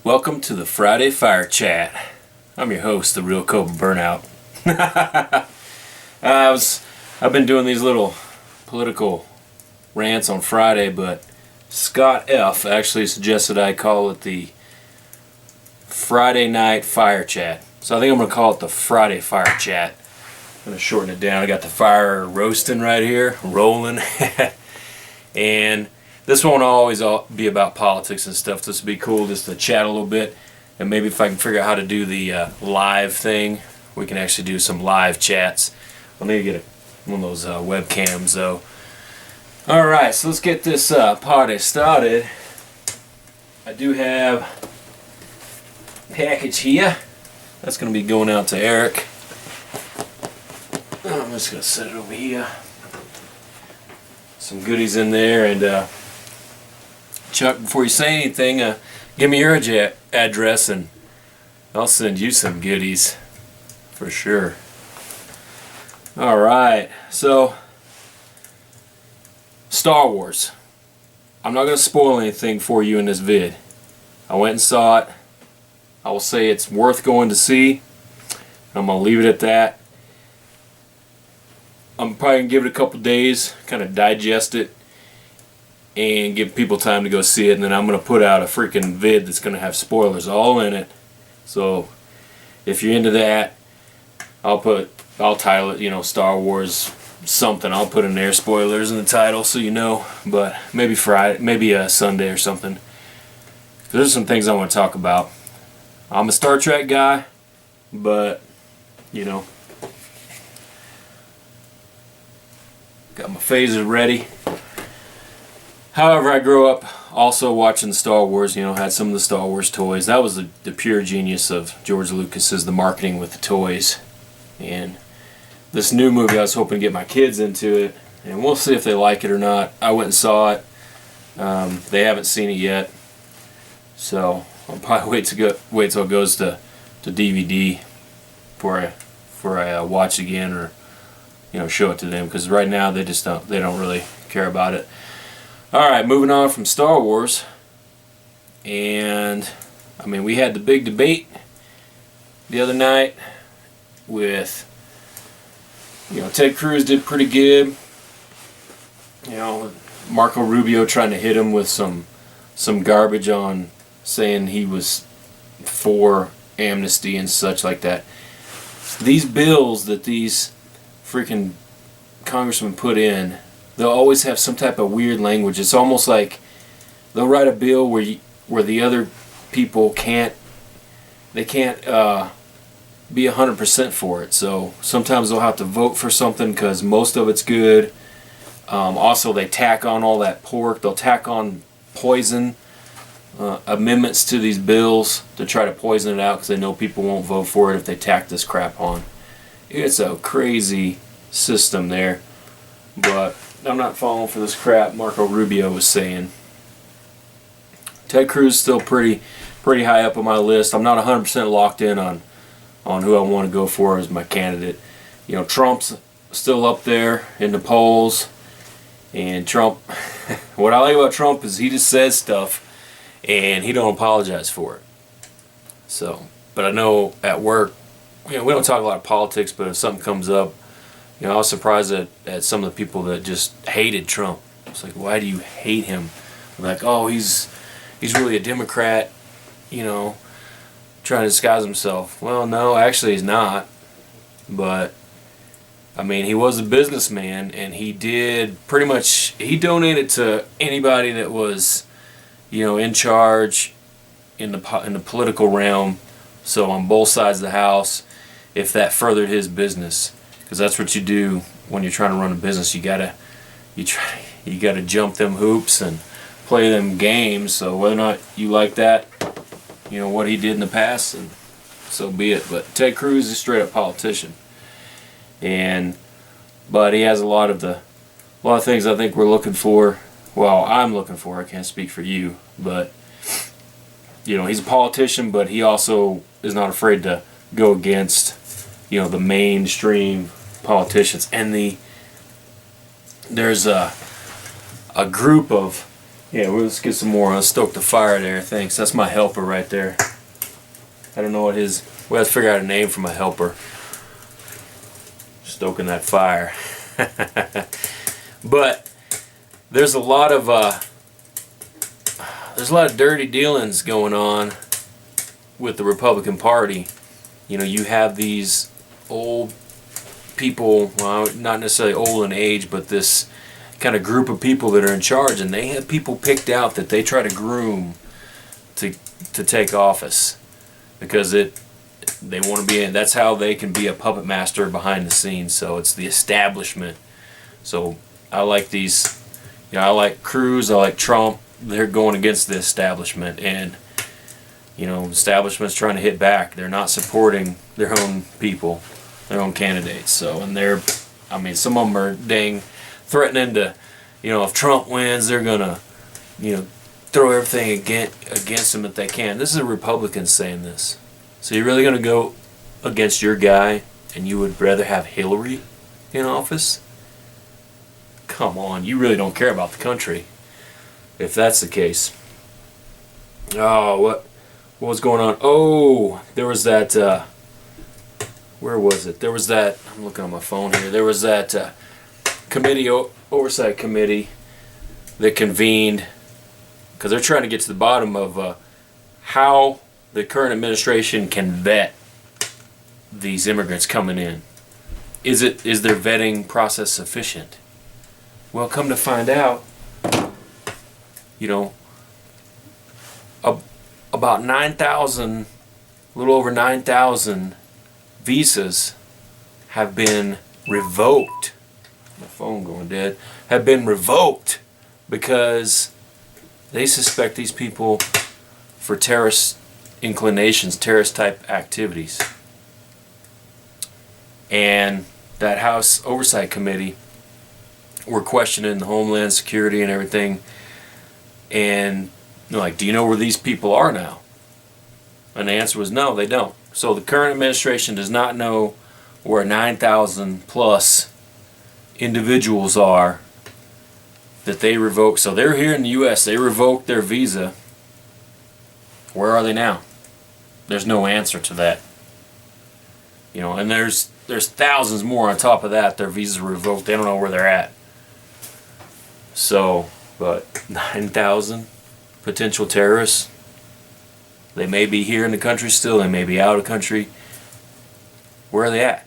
Welcome to the Friday Fire Chat. I'm your host, the Real Cobra Burnout. I've been doing these little political rants on Friday, but Scott F. actually suggested I call it the Friday Night Fire Chat. So I think I'm going to call it the Friday Fire Chat. I'm going to shorten it down. I got the fire roasting right here, rolling. And this won't always be about politics and stuff. This would be cool just to chat a little bit. And maybe if I can figure out how to do the live thing, we can actually do some live chats. I'll need to get one of those webcams though. Alright, so let's get this party started. I do have a package here. That's going to be going out to Eric. I'm just going to set it over here. Some goodies in there, and Chuck, before you say anything, give me your address and I'll send you some goodies for sure. Alright, so Star Wars. I'm not going to spoil anything for you in this vid. I went and saw it. I will say it's worth going to see. I'm going to leave it at that. I'm probably going to give it a couple days, kind of digest it, and give people time to go see it, and then I'm going to put out a freaking vid that's going to have spoilers all in it. So if you're into that, I'll title it, you know, Star Wars something. I'll put in there spoilers in the title so you know, but maybe Friday, maybe a Sunday or something. There's some things I want to talk about. I'm a Star Trek guy, but you know, got my phaser ready. However, I grew up also watching Star Wars, you know, had some of the Star Wars toys. That was the pure genius of George Lucas's, the marketing with the toys. And this new movie, I was hoping to get my kids into it, and we'll see if they like it or not. I went and saw it. They haven't seen it yet, so I'll probably wait till it goes to DVD before I watch again, or you know, show it to them, because right now they don't really care about it. Alright, moving on from Star Wars, and I mean, we had the big debate the other night with, you know, Ted Cruz did pretty good, you know, Marco Rubio trying to hit him with some garbage on saying he was for amnesty and such like that. These bills that these freaking congressmen put in, they'll always have some type of weird language. It's almost like they'll write a bill where the other people can't be 100% for it. So sometimes they'll have to vote for something because most of it's good. Also, they tack on all that pork. They'll tack on poison amendments to these bills to try to poison it out because they know people won't vote for it if they tack this crap on. It's a crazy system there, but I'm not falling for this crap Marco Rubio was saying. Ted Cruz is still pretty high up on my list. I'm not 100% locked in on who I want to go for as my candidate. You know, Trump's still up there in the polls, and Trump, what I like about Trump is he just says stuff and he don't apologize for it. So, but I know at work, you know, we don't talk a lot of politics, but if something comes up, you know, I was surprised at some of the people that just hated Trump. It's like, why do you hate him? Like, oh, he's really a Democrat, you know, trying to disguise himself. Well, no, actually he's not. But, I mean, he was a businessman, and he did pretty much, he donated to anybody that was, you know, in charge in the political realm. So on both sides of the house, if that furthered his business. Because that's what you do when you're trying to run a business. You gotta jump them hoops and play them games. So whether or not you like that, you know, what he did in the past, and so be it. But Ted Cruz is a straight up politician, but he has a lot of things I think we're looking for. Well, I'm looking for. I can't speak for you, but you know, he's a politician, but he also is not afraid to go against, you know, the mainstream politicians. And there's a group of, Yeah, let's get some more. Let's stoke the fire there. Thanks. That's my helper right there. I don't know what his... We have to figure out a name for my helper. Stoking that fire. But there's a lot of dirty dealings going on with the Republican Party. You know, you have these old people, well, not necessarily old in age, but this kind of group of people that are in charge, and they have people picked out that they try to groom to take office because they want to be in. That's how they can be a puppet master behind the scenes. So it's the establishment. So I like these. You know, I like Cruz. I like Trump. They're going against the establishment, and you know, the establishment's trying to hit back. They're not supporting their own people, their own candidates. So, and I mean, some of them are dang threatening to, you know, if Trump wins, they're gonna, you know, throw everything against him if they can. This is a Republican saying this. So you're really gonna go against your guy, and you would rather have Hillary in office? Come on, you really don't care about the country if that's the case. Oh, what was going on? Oh, there was that. Where was it? There was that. I'm looking on my phone here. There was that oversight committee that convened because they're trying to get to the bottom of how the current administration can vet these immigrants coming in. Is their vetting process sufficient? Well, come to find out, you know, about 9,000, a little over 9,000 visas have been revoked. My phone going dead. Have been revoked because they suspect these people for terrorist inclinations, terrorist type activities. And that House Oversight Committee were questioning the Homeland Security and everything, and they're like, do you know where these people are now? And the answer was no, they don't. So the current administration does not know where 9,000 plus individuals are that they revoked. So they're here in the U.S., they revoked their visa. Where are they now? There's no answer to that. You know, and there's thousands more on top of that. Their visas were revoked. They don't know where they're at. So, but 9,000 potential terrorists. They may be here in the country still. They may be out of the country. Where are they at?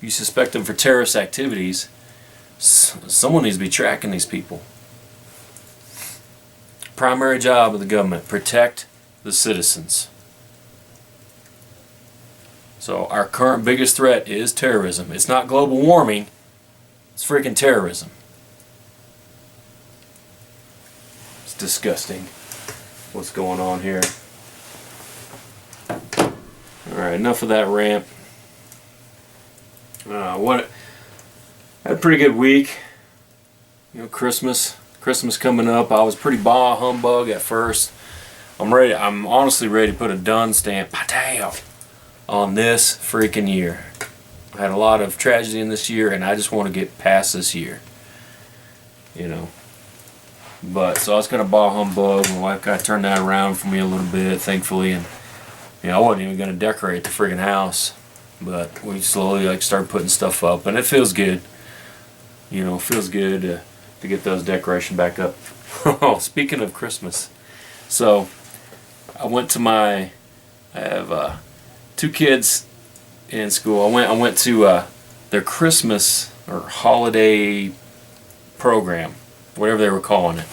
You suspect them for terrorist activities. Someone needs to be tracking these people. Primary job of the government: protect the citizens. So our current biggest threat is terrorism. It's not global warming. It's freaking terrorism. It's disgusting what's going on here. Alright, enough of that rant. I had a pretty good week. You know, Christmas coming up. I was pretty bah humbug at first. I'm honestly ready to put a done stamp on this freaking year. I had a lot of tragedy in this year, and I just want to get past this year. You know. But so I was kind of bah humbug. My wife got turned that around for me a little bit, thankfully, and you know, I wasn't even going to decorate the friggin' house, but we slowly started putting stuff up, and it feels good. You know, it feels good to get those decorations back up. Oh, speaking of Christmas, so I went to I have 2 kids in school. I went to their Christmas or holiday program, whatever they were calling it,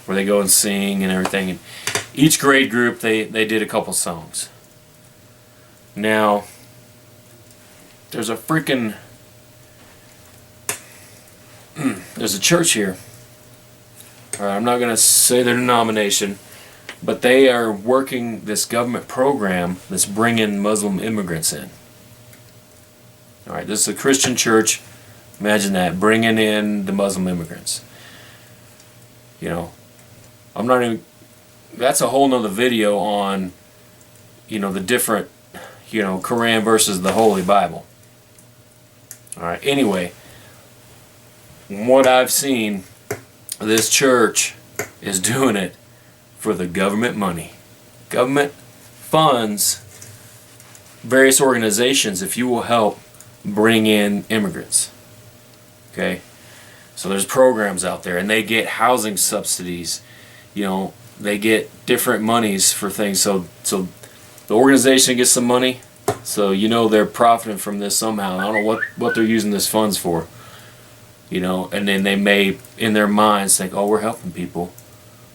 where they go and sing and everything. And each grade group, they did a couple songs. Now, there's a freaking there's a church here. I'm not going to say their denomination, but they are working this government program that's bringing Muslim immigrants in. Alright, this is a Christian church. Imagine that, bringing in the Muslim immigrants. You know, I'm not even... That's a whole nother video on, you know, the different, you know, Quran versus the Holy Bible. Alright, anyway, from what I've seen, this church is doing it for the government money. Government funds various organizations if you will help bring in immigrants. Okay? So there's programs out there, and they get housing subsidies. You know, they get different monies for things. So the organization gets some money, so you know they're profiting from this somehow. I don't know what they're using this funds for. You know, and then they may, in their minds, think, oh, we're helping people.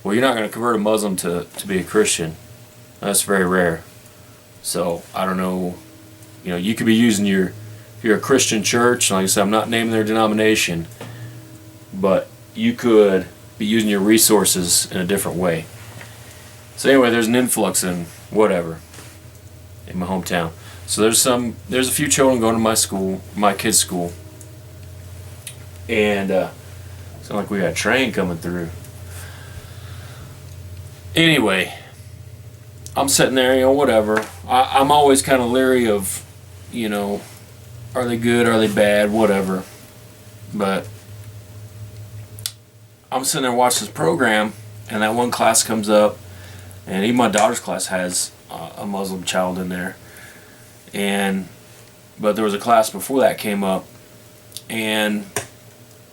Well, you're not going to convert a Muslim to be a Christian. That's very rare. So, I don't know. You know, you could be using if you're a Christian church, like I said, I'm not naming their denomination, but you could be using your resources in a different way. So anyway, there's an influx in whatever in my hometown. So there's a few children going to my kids' school, and it's like we got a train coming through. Anyway, I'm sitting there, you know, whatever. I'm always kind of leery of, you know, are they good, are they bad, whatever. But I'm sitting there watching this program, and that one class comes up, and even my daughter's class has a Muslim child in there. But there was a class before that came up, and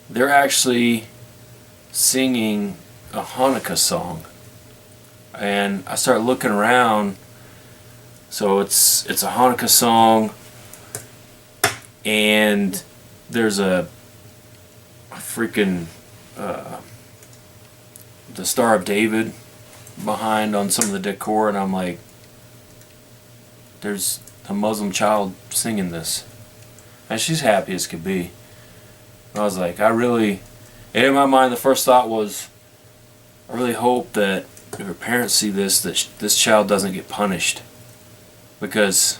they're actually singing a Hanukkah song. And I start looking around, so it's a Hanukkah song, and there's a freaking the Star of David behind on some of the decor, and I'm like, there's a Muslim child singing this, and she's happy as could be. I was like, and in my mind the first thought was, I really hope that if her parents see this, that this child doesn't get punished, because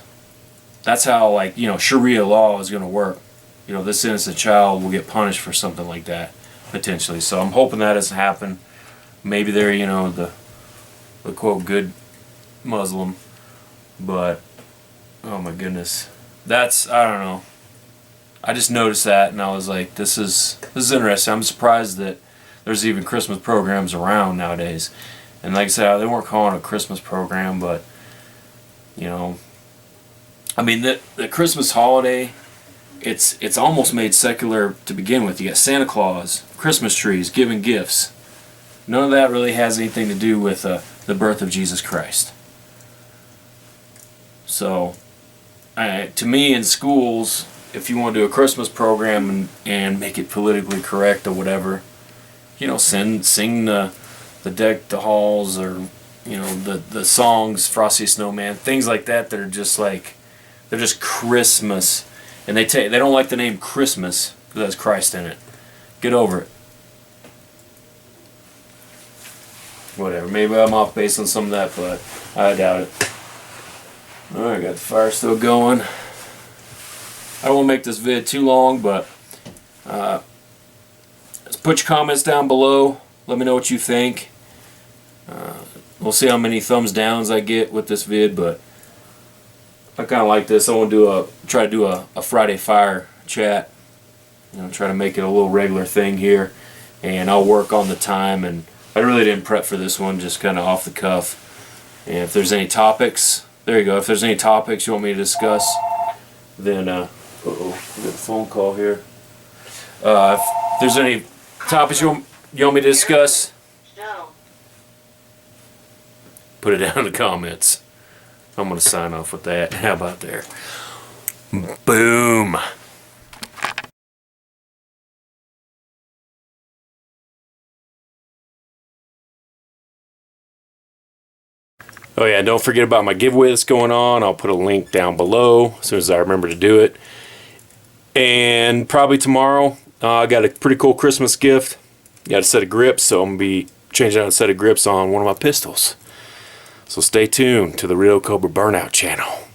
that's how, like, you know, Sharia law is going to work. You know, this innocent child will get punished for something like that potentially. So I'm hoping that doesn't happen. Maybe they're, you know, the quote good Muslim, but oh my goodness, I don't know. I just noticed that, and I was like, this is interesting. I'm surprised that there's even Christmas programs around nowadays. And like I said, they weren't calling it a Christmas program, but, you know, I mean, the Christmas holiday, it's almost made secular to begin with. You got Santa Claus, Christmas trees, giving gifts. None of that really has anything to do with the birth of Jesus Christ. So, to me, in schools, if you want to do a Christmas program and make it politically correct or whatever, you know, sing the Deck the Halls, or, you know, the songs, Frosty Snowman, things like that are just like, they're just Christmas, and they don't like the name Christmas because it has Christ in it. Get over it. Whatever. Maybe I'm off base on some of that, but I doubt it. Alright, got the fire still going. I don't want to make this vid too long, but put your comments down below. Let me know what you think. We'll see how many thumbs downs I get with this vid, but I kind of like this. I want to try to do a Friday Fire chat. You know, try to make it a little regular thing here, and I'll work on the time. And I really didn't prep for this one, just kind of off the cuff. And if there's any topics, there you go. If there's any topics you want me to discuss, then we got a phone call here. If there's any topics you want me to discuss, put it down in the comments. I'm going to sign off with that. How about there? Boom. Oh yeah, don't forget about my giveaway that's going on. I'll put a link down below as soon as I remember to do it. And probably tomorrow, I got a pretty cool Christmas gift. Got a set of grips, so I'm going to be changing out a set of grips on one of my pistols. So stay tuned to the Real Cobra Burnout channel.